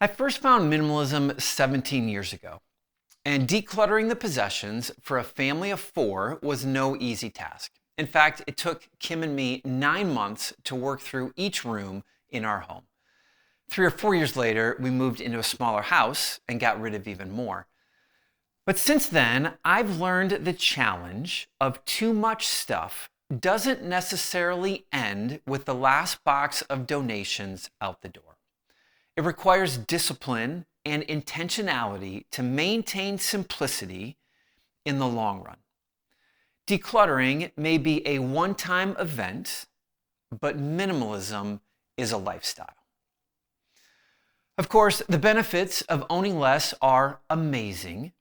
I first found minimalism 17 years ago, and decluttering the possessions for a family of 4 was no easy task. In fact, it took Kim and me 9 months to work through each room in our home. 3 or 4 years later, we moved into a smaller house and got rid of even more. But since then, I've learned the challenge of too much stuff doesn't necessarily end with the last box of donations out the door. It requires discipline and intentionality to maintain simplicity in the long run. Decluttering may be a one-time event, but minimalism is a lifestyle. Of course, the benefits of owning less are amazing,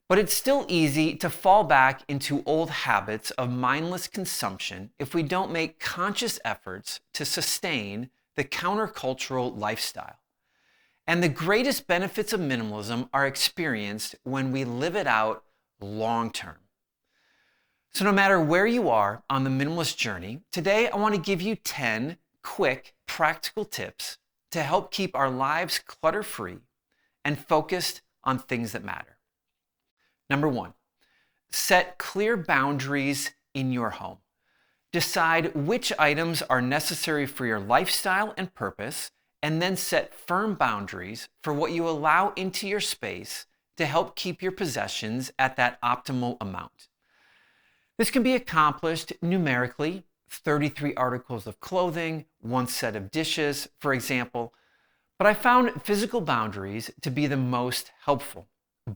but it's still easy to fall back into old habits of mindless consumption if we don't make conscious efforts to sustain the countercultural lifestyle. And the greatest benefits of minimalism are experienced when we live it out long term. So no matter where you are on the minimalist journey, today I want to give you 10 quick, practical tips to help keep our lives clutter-free and focused on things that matter. Number 1, set clear boundaries in your home. Decide which items are necessary for your lifestyle and purpose, and then set firm boundaries for what you allow into your space to help keep your possessions at that optimal amount. This can be accomplished numerically, 33 articles of clothing, 1 set of dishes, for example, but I found physical boundaries to be the most helpful.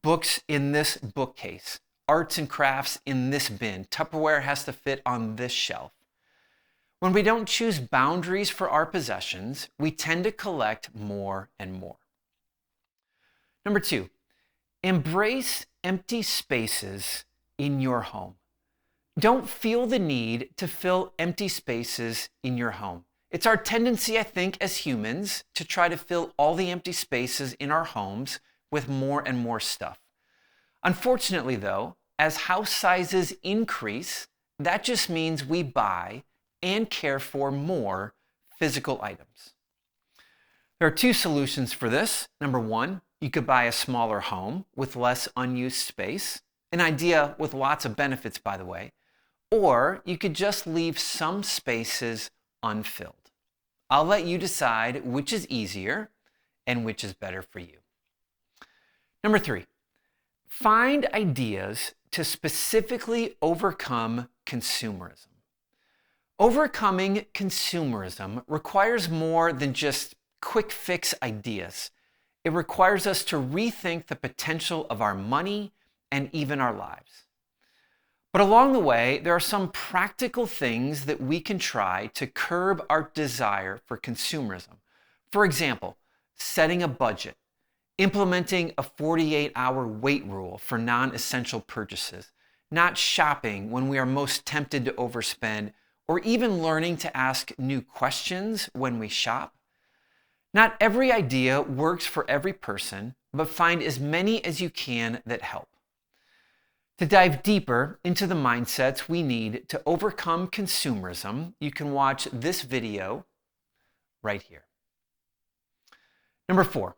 Books in this bookcase, arts and crafts in this bin, Tupperware has to fit on this shelf. When we don't choose boundaries for our possessions, we tend to collect more and more. Number 2, embrace empty spaces in your home. Don't feel the need to fill empty spaces in your home. It's our tendency, I think, as humans to try to fill all the empty spaces in our homes with more and more stuff. Unfortunately, though, as house sizes increase, that just means we buy and care for more physical items. There are 2 solutions for this. Number 1, you could buy a smaller home with less unused space, an idea with lots of benefits, by the way, or you could just leave some spaces unfilled. I'll let you decide which is easier and which is better for you. Number 3, find ideas to specifically overcome consumerism. Overcoming consumerism requires more than just quick fix ideas. It requires us to rethink the potential of our money and even our lives. But along the way, there are some practical things that we can try to curb our desire for consumerism. For example, setting a budget, implementing a 48-hour wait rule for non-essential purchases, not shopping when we are most tempted to overspend, or even learning to ask new questions when we shop. Not every idea works for every person, but find as many as you can that help. To dive deeper into the mindsets we need to overcome consumerism, you can watch this video right here. Number 4,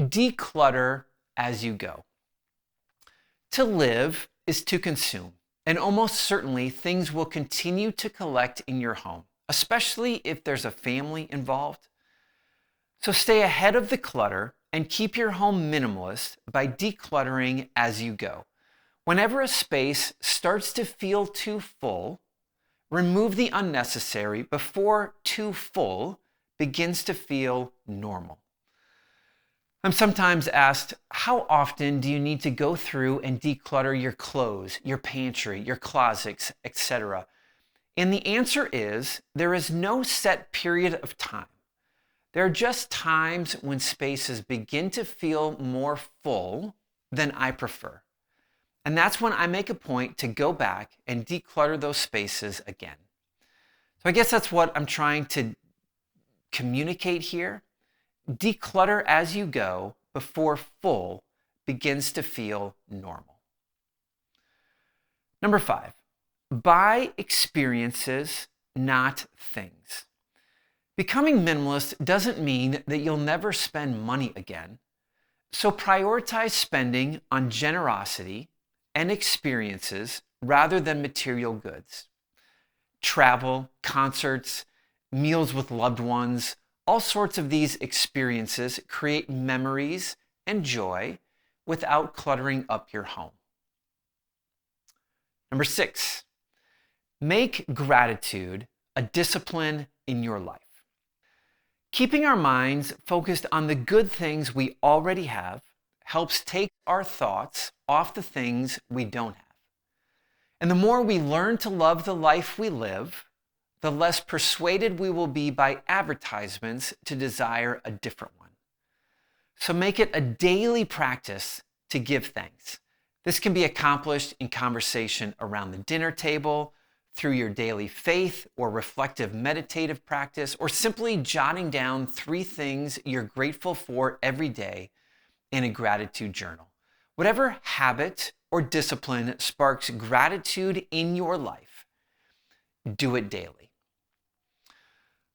declutter as you go. To live is to consume. And almost certainly things will continue to collect in your home, especially if there's a family involved. So stay ahead of the clutter and keep your home minimalist by decluttering as you go. Whenever a space starts to feel too full, remove the unnecessary before too full begins to feel normal. I'm sometimes asked, how often do you need to go through and declutter your clothes, your pantry, your closets, etc.? And the answer is, there is no set period of time. There are just times when spaces begin to feel more full than I prefer. And that's when I make a point to go back and declutter those spaces again. So I guess that's what I'm trying to communicate here. Declutter as you go before full begins to feel normal. Number 5, buy experiences, not things. Becoming minimalist doesn't mean that you'll never spend money again. So prioritize spending on generosity and experiences rather than material goods. Travel, concerts, meals with loved ones, all sorts of these experiences create memories and joy without cluttering up your home. Number 6, make gratitude a discipline in your life. Keeping our minds focused on the good things we already have helps take our thoughts off the things we don't have. And the more we learn to love the life we live, the less persuaded we will be by advertisements to desire a different one. So make it a daily practice to give thanks. This can be accomplished in conversation around the dinner table, through your daily faith or reflective meditative practice, or simply jotting down 3 things you're grateful for every day in a gratitude journal. Whatever habit or discipline sparks gratitude in your life, do it daily.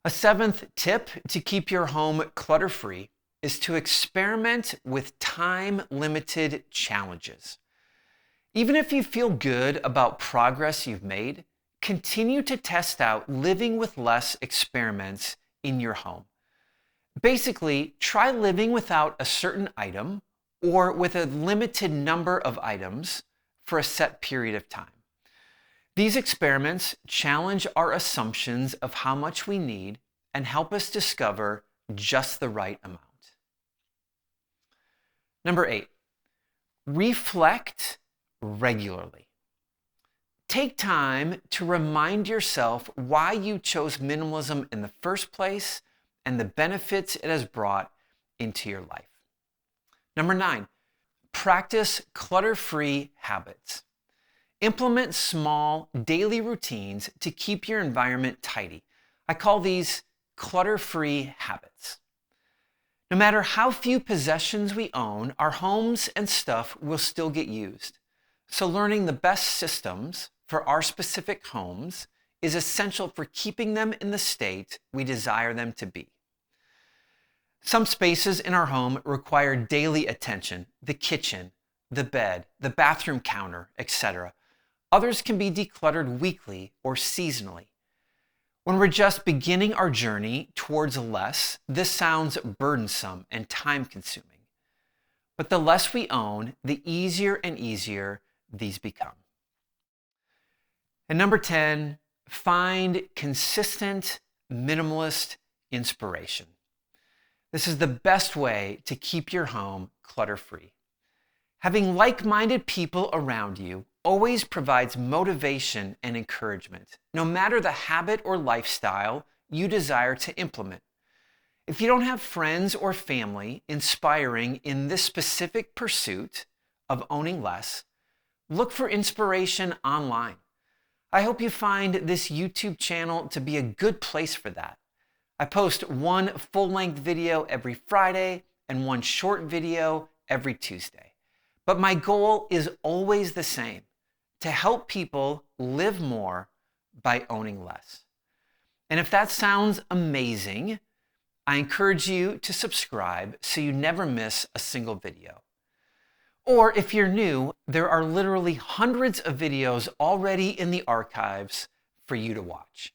A 7th tip to keep your home clutter-free is to experiment with time-limited challenges. Even if you feel good about progress you've made, continue to test out living with less experiments in your home. Basically, try living without a certain item or with a limited number of items for a set period of time. These experiments challenge our assumptions of how much we need and help us discover just the right amount. Number 8, reflect regularly. Take time to remind yourself why you chose minimalism in the first place and the benefits it has brought into your life. Number 9, practice clutter-free habits. Implement small daily routines to keep your environment tidy. I call these clutter-free habits. No matter how few possessions we own, our homes and stuff will still get used. So learning the best systems for our specific homes is essential for keeping them in the state we desire them to be. Some spaces in our home require daily attention: the kitchen, the bed, the bathroom counter, etc. Others can be decluttered weekly or seasonally. When we're just beginning our journey towards less, this sounds burdensome and time-consuming. But the less we own, the easier and easier these become. And number 10, find consistent minimalist inspiration. This is the best way to keep your home clutter-free. Having like-minded people around you always provides motivation and encouragement, no matter the habit or lifestyle you desire to implement. If you don't have friends or family inspiring in this specific pursuit of owning less, look for inspiration online. I hope you find this YouTube channel to be a good place for that. I post one full-length video every Friday and one short video every Tuesday. But my goal is always the same: to help people live more by owning less. And if that sounds amazing, I encourage you to subscribe so you never miss a single video. Or if you're new, there are literally hundreds of videos already in the archives for you to watch.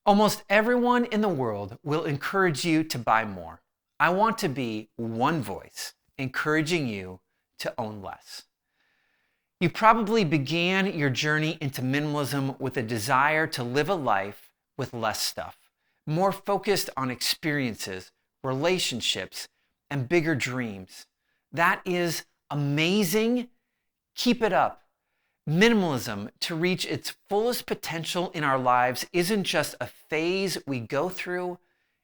Almost everyone in the world will encourage you to buy more. I want to be one voice encouraging you to own less. You probably began your journey into minimalism with a desire to live a life with less stuff, more focused on experiences, relationships, and bigger dreams. That is amazing. Keep it up. Minimalism, to reach its fullest potential in our lives, isn't just a phase we go through.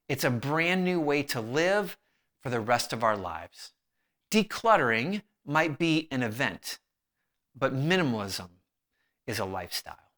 It's a brand new way to live for the rest of our lives. Decluttering might be an event, but minimalism is a lifestyle.